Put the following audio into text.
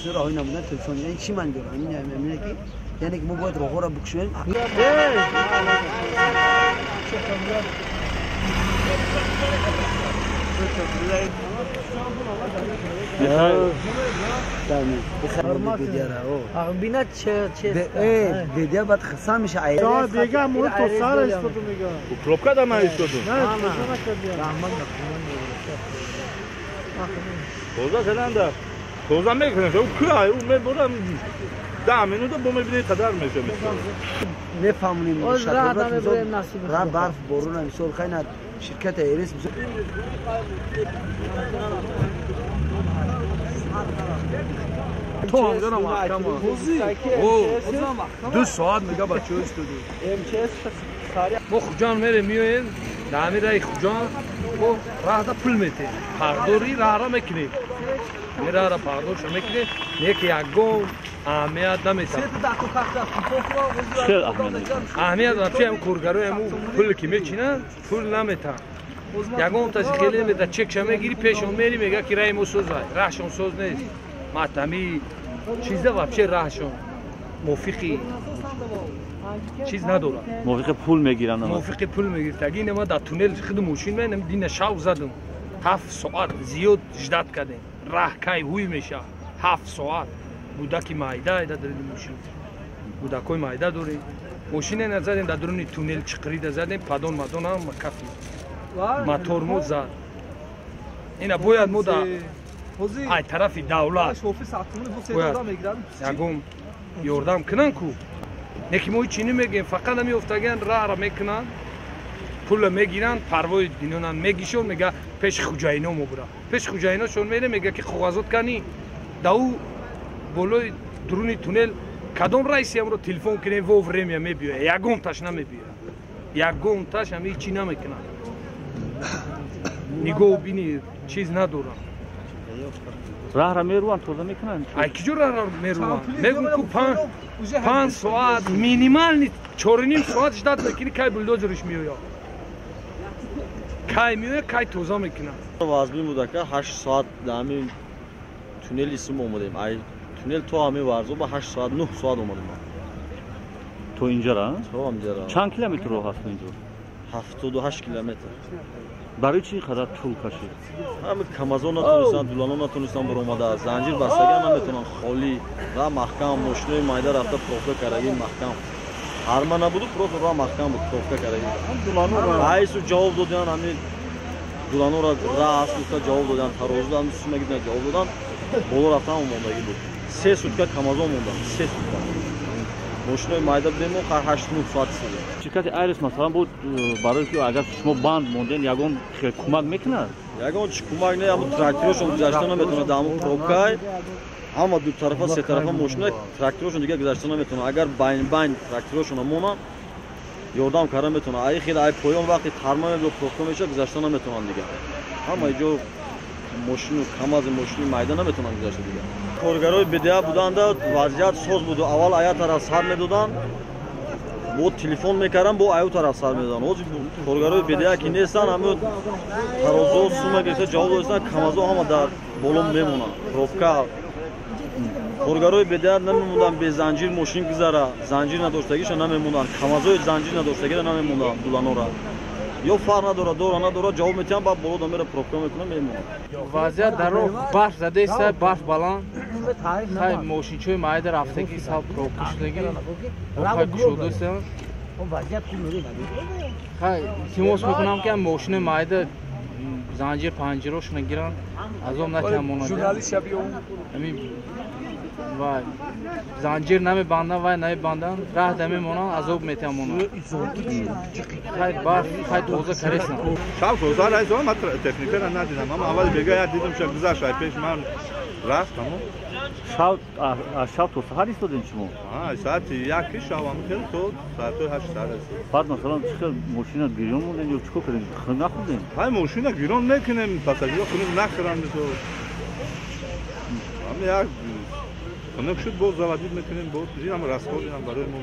ماشین راهی نمودن تلفن یعنی چی من دارم یعنی که یعنی که ما باید راه را بکشیم بینا چه دیگه بعد خسام میشه عیل دیگه مول تو سر استودو میگه پروبکا da mai استودو توزا سلنده توزا میکنه شو کای اون میبرم 10 minute با میبینی قدر میشه نفهمونیم را برف بارون انشور خیلی شرکت ایرس تو همجا را محکم دو ساعت میگه بچه استودو با خوجان میره میوین نامی رای خوجان با راه دا پول میته پاردوری راه را میکنه میره را پاردورش میکنه نیکی یکگون اهمیت نمیتن اهمیت بچه هم کورگروی همو پول که میچینن پول نمیتن یکگون تازی خیلی میده چکش میگیری پیشون میری میگه که رای مو سوز های راهشون سوز نیست ماتمی چیزده بچه راهشون موفقی چیز ندارم موفق پول میگیرن موفق پول میگیرن تاگی ما در تونل خود موشین من دین شاو زدم 7 ساعت زیاد جدت کردیم راه کای هوی میشه 7 ساعت بودکی مایده ایده در موشین بودکای مایده داریم موشین نزدیم در درون تونل چقرید زدیم پدون مدون هم کافی موتور مو زد اینا باید مو در ای طرفی دولت باید یکم یاردم کنن کو نکی ما چینی میگیم فقط همی افتگن راه را میکنن پول میگیرن پروای دینونن میگیشون میگه پیش خوجاینا مو برا پیش خوجاینا شون میره میگه که کاغذات کنی داو بالای درونی تونل کدوم رئیسی هم رو تلفن کنیم و وریم میبیه یکم تاش نمیبیه یکم تاش همی چی نمیکنن نگاه بینی چیز ندارن راه را میروان توزا میکنن ای کی جور راه میروان میگم کو 5 ساعت مینیمال نیست 4.5 ساعت جدت میکنی کای بولدوزرش میویا کای میویا کای توزا میکنن وازبی بوده که 8 ساعت همین تونل اسم اومدیم ای تونل تو همین وارزو با 8 ساعت 9 ساعت اومدیم تو اینجا را تو اینجا چند کیلومتر راه هست اینجا 78 کیلومتر برای چی قدر طول کشید همین کامازون نتونستن دولانو نتونستن برآمده زنجیر بستگی نمیتونن خالی و محکم ماشین مایده رفته پروفه کردگی محکم هرما نبود پروفه را محکم بود پروفه کردگی دولانو را ایسو جواب دادن همین دولانو را راست تا جواب دادن تروز دادن سومگیدن جواب دادن بالا رفتن اومدگی بود 3 سوتکا کامازون موندن 3 سوتکا ماشین مایده بدیم و 8 ساعت سید شرکت ایرس مثلا بود برای که اگر شما باند موندین یگون خیلی کمک میکنه یگون چی کمک نه اما تراکتورشون گذاشته نمیتونه دامو پروکای اما دو طرفا سه طرفا ماشین تراکتورشون دیگه گذاشته نمیتونه اگر بین تراکتورشون مونن یاردم کردن میتونه ای خیلی ای پایان وقتی ترمیم دو پروکا میشه گذاشته نمیتونن دیگه اما اینجا ماشین کاماز ماشین میدان نمیتونن گذاشته دیگه کارگرای بدیا بودن وضعیت سوز بود اول آیا طرف سر میدادن با تلفن میکردن با آیا طرف سر میدادن اوج کارگرای بدیا که نیستن همون ترازو سومه گرفته جواب دادن کامازو هم در بالون میمونن پروفکا کارگرای بدیا نمیموندن به زنجیر ماشین گذاره زنجیر نداشتگیش نمیموندن کامازو زنجیر نداشتگی نمیموندن دولانورا یا فرق نداره جواب میتونم با بالا میره پروگرام میکنه میمونه وضعیت در راه برف زده است برف بالان خیلی ماشینچوی مایده رفتگی سال پروگرام شدگی خیلی کشوده است خیلی تیموس میکنم که ماشین مایده زنجیر پنجروش نگیرن از اون نتیام مونده ژورنالیست شبیه اون وای زنجیر نمیبندن وای نمیبندن راه نمیمونن از اون میتونن خیلی برف خیلی توزه کریسن شب توزه رایز ما تکنیکر ندیدم اما اول بگه دیدم که گذشت پیش من رفتم شب تو سحر استودین شما ساعت 1 شب هم خیلی تو ساعت 8 ساعت بعد مثلا چه ماشینا گیرون موندن یا چیکار کردین خنده خوردین های ماشینا گیرون نکنیم پاساژیرا خودمون نخرن تو هم یک خنک شد باز زوادید میکنیم باز دیدم راستور دیدم برای ما